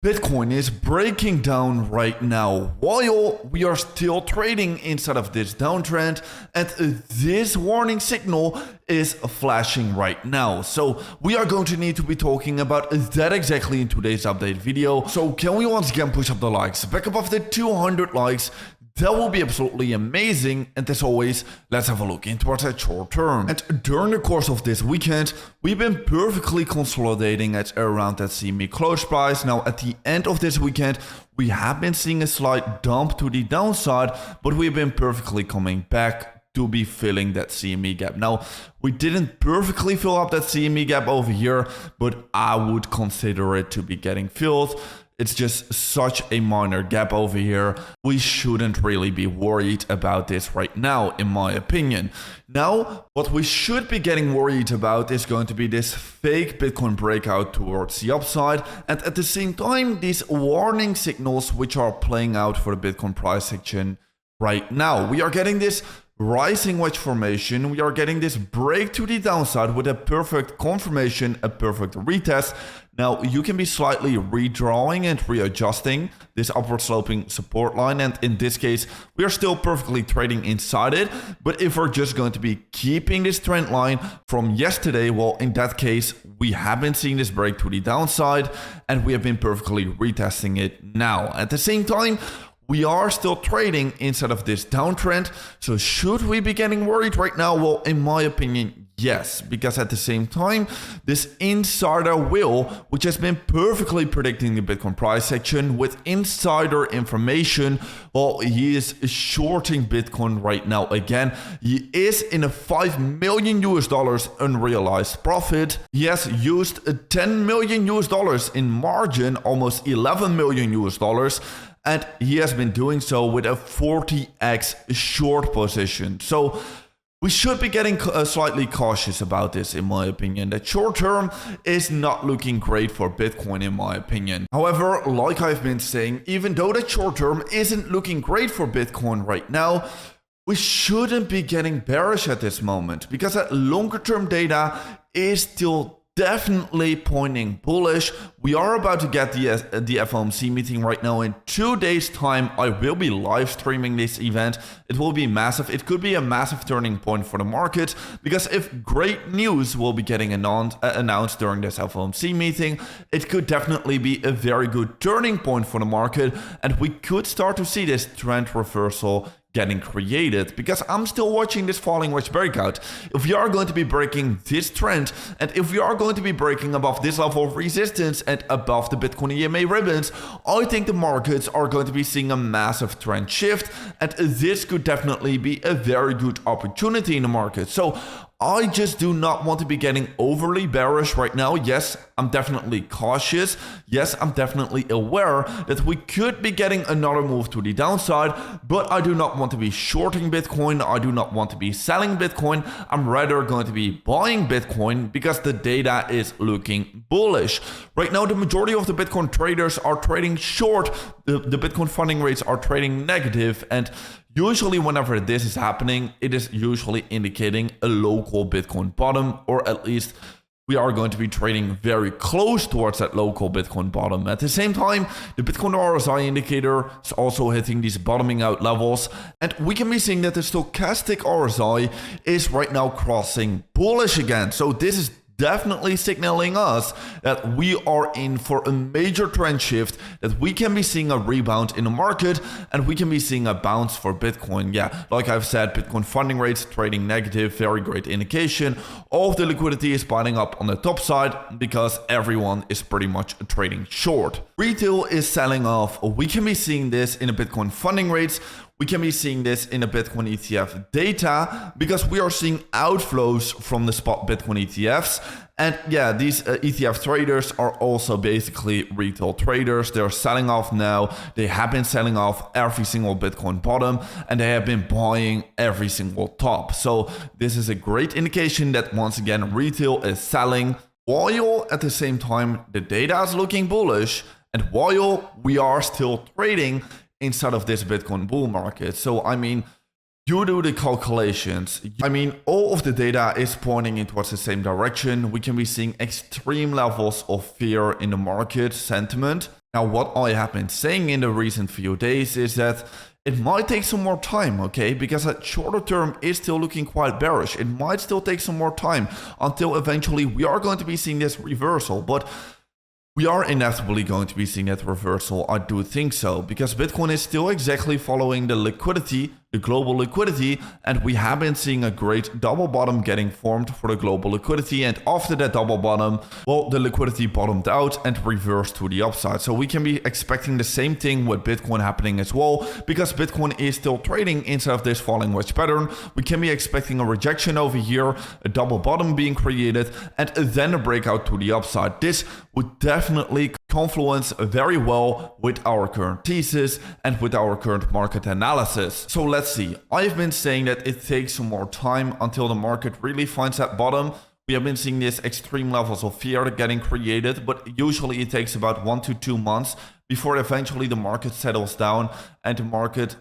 Bitcoin is breaking down right now while we are still trading inside of this downtrend, and this warning signal is flashing right now. So we are going to need to be talking about that exactly in today's update video. So can we once again push up the likes back above the 200 likes? That will be absolutely amazing, and as always, let's have a look into our short term. And during the course of this weekend, we've been perfectly consolidating at around that CME close price. Now at the end of this weekend, we have been seeing a slight dump to the downside, but we've been perfectly coming back to be filling that CME gap. Now, we didn't perfectly fill up that CME gap over here, but I would consider it to be getting filled. It's just such a minor gap over here. We shouldn't really be worried about this right now, in my opinion. Now, what we should be getting worried about is going to be this fake Bitcoin breakout towards the upside. And at the same time, these warning signals which are playing out for the Bitcoin price action right now. We are getting this rising wedge formation. We are getting this break to the downside with a perfect confirmation, a perfect retest. Now you can be slightly redrawing and readjusting this upward sloping support line, and in this case we are still perfectly trading inside it. But if we're just going to be keeping this trend line from yesterday, well, in that case we have been seeing this break to the downside and we have been perfectly retesting it now. At the same time, we are still trading inside of this downtrend. So should we be getting worried right now? Well, in my opinion, yes, because at the same time, this insider Will, which has been perfectly predicting the Bitcoin price action with insider information, well, he is shorting Bitcoin right now again. He is in a $5 million unrealized profit. He has used $10 million in margin, almost $11 million. And he has been doing so with a 40x short position. So we should be getting slightly cautious about this, in my opinion. That short term is not looking great for Bitcoin, in my opinion. However, like I've been saying, even though that short term isn't looking great for Bitcoin right now, we shouldn't be getting bearish at this moment, because that longer term data is still definitely pointing bullish. We are about to get the FOMC meeting right now. In 2 days time, I will be live streaming this event. It will be massive. It could be a massive turning point for the market, because if great news will be getting announced during this FOMC meeting, it could definitely be a very good turning point for the market, and we could start to see this trend reversal getting created, because I'm still watching this falling wedge breakout. If we are going to be breaking this trend, and if we are going to be breaking above this level of resistance and above the Bitcoin EMA ribbons, I think the markets are going to be seeing a massive trend shift, and this could definitely be a very good opportunity in the market. So I just do not want to be getting overly bearish right now. Yes, I'm definitely cautious. Yes, I'm definitely aware that we could be getting another move to the downside, but I do not want to be shorting Bitcoin. I do not want to be selling Bitcoin. I'm rather going to be buying Bitcoin because the data is looking bullish. Right now, the majority of the Bitcoin traders are trading short. The Bitcoin funding rates are trading negative, and usually whenever this is happening, it is usually indicating a local Bitcoin bottom, or at least we are going to be trading very close towards that local Bitcoin bottom. At the same time, the Bitcoin RSI indicator is also hitting these bottoming out levels, and we can be seeing that the stochastic RSI is right now crossing bullish again. So this is definitely signaling us that we are in for a major trend shift, that we can be seeing a rebound in the market, and we can be seeing a bounce for Bitcoin. Yeah, like I've said, Bitcoin funding rates trading negative, very great indication. All of the liquidity is piling up on the top side because everyone is pretty much trading short. Retail is selling off. We can be seeing this in the Bitcoin funding rates. We can be seeing this in the Bitcoin ETF data, because we are seeing outflows from the spot Bitcoin ETFs. And yeah, these ETF traders are also basically retail traders. They're selling off now. They have been selling off every single Bitcoin bottom, and they have been buying every single top. So this is a great indication that once again, retail is selling, while at the same time, the data is looking bullish, and while we are still trading inside of this Bitcoin bull market. So, I mean, you do the calculations. I mean, all of the data is pointing in towards the same direction. We can be seeing extreme levels of fear in the market sentiment. Now, what I have been saying in the recent few days is that it might take some more time, okay? Because that shorter term is still looking quite bearish. It might still take some more time until eventually we are going to be seeing this reversal. But we are inevitably going to be seeing that reversal. I do think so, because Bitcoin is still exactly following the liquidity, the global liquidity, and we have been seeing a great double bottom getting formed for the global liquidity. And after that double bottom, well, the liquidity bottomed out and reversed to the upside. So we can be expecting the same thing with Bitcoin happening as well, because Bitcoin is still trading inside of this falling wedge pattern. We can be expecting a rejection over here, a double bottom being created, and then a breakout to the upside. This would definitely confluence very well with our current thesis and with our current market analysis. So let's see. I've been saying that it takes some more time until the market really finds that bottom. We have been seeing these extreme levels of fear getting created, but usually it takes about 1 to 2 months before eventually the market settles down and the market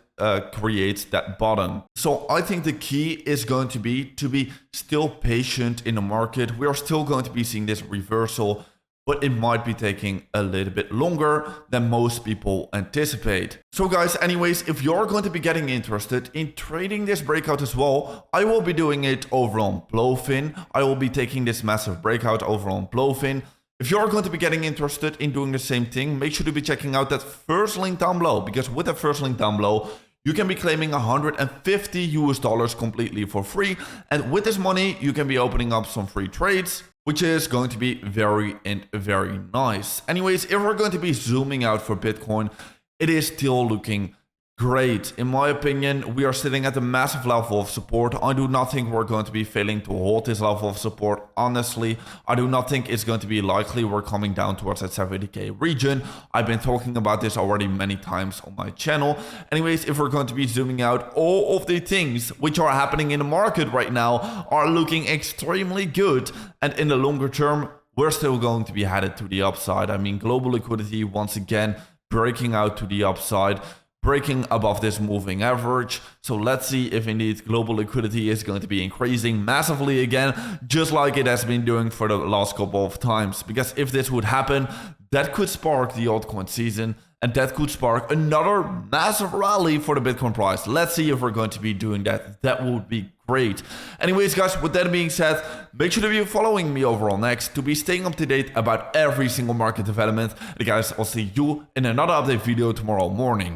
creates that bottom. So I think the key is going to be still patient in the market. We are still going to be seeing this reversal, but it might be taking a little bit longer than most people anticipate. So guys, anyways, if you're going to be getting interested in trading this breakout as well, I will be doing it over on Blofin. I will be taking this massive breakout over on Blofin. If you're going to be getting interested in doing the same thing, make sure to be checking out that first link down below, because with that first link down below, you can be claiming $150 completely for free. And with this money, you can be opening up some free trades, which is going to be very nice. Anyways, if we're going to be zooming out for Bitcoin, it is still looking great. In my opinion, we are sitting at a massive level of support. I do not think we're going to be failing to hold this level of support. Honestly, I do not think it's going to be likely we're coming down towards that 70k region. I've been talking about this already many times on my channel. Anyways, if we're going to be zooming out, all of the things which are happening in the market right now are looking extremely good. And in the longer term, we're still going to be headed to the upside. I mean, global liquidity once again breaking out to the upside, breaking above this moving average. So let's see if indeed global liquidity is going to be increasing massively again, just like it has been doing for the last couple of times. Because if this would happen, that could spark the altcoin season, and that could spark another massive rally for the Bitcoin price. Let's see if we're going to be doing that. That would be great. Anyways, guys, with that being said, make sure to be following me over on X to be staying up to date about every single market development. And guys, I'll see you in another update video tomorrow morning.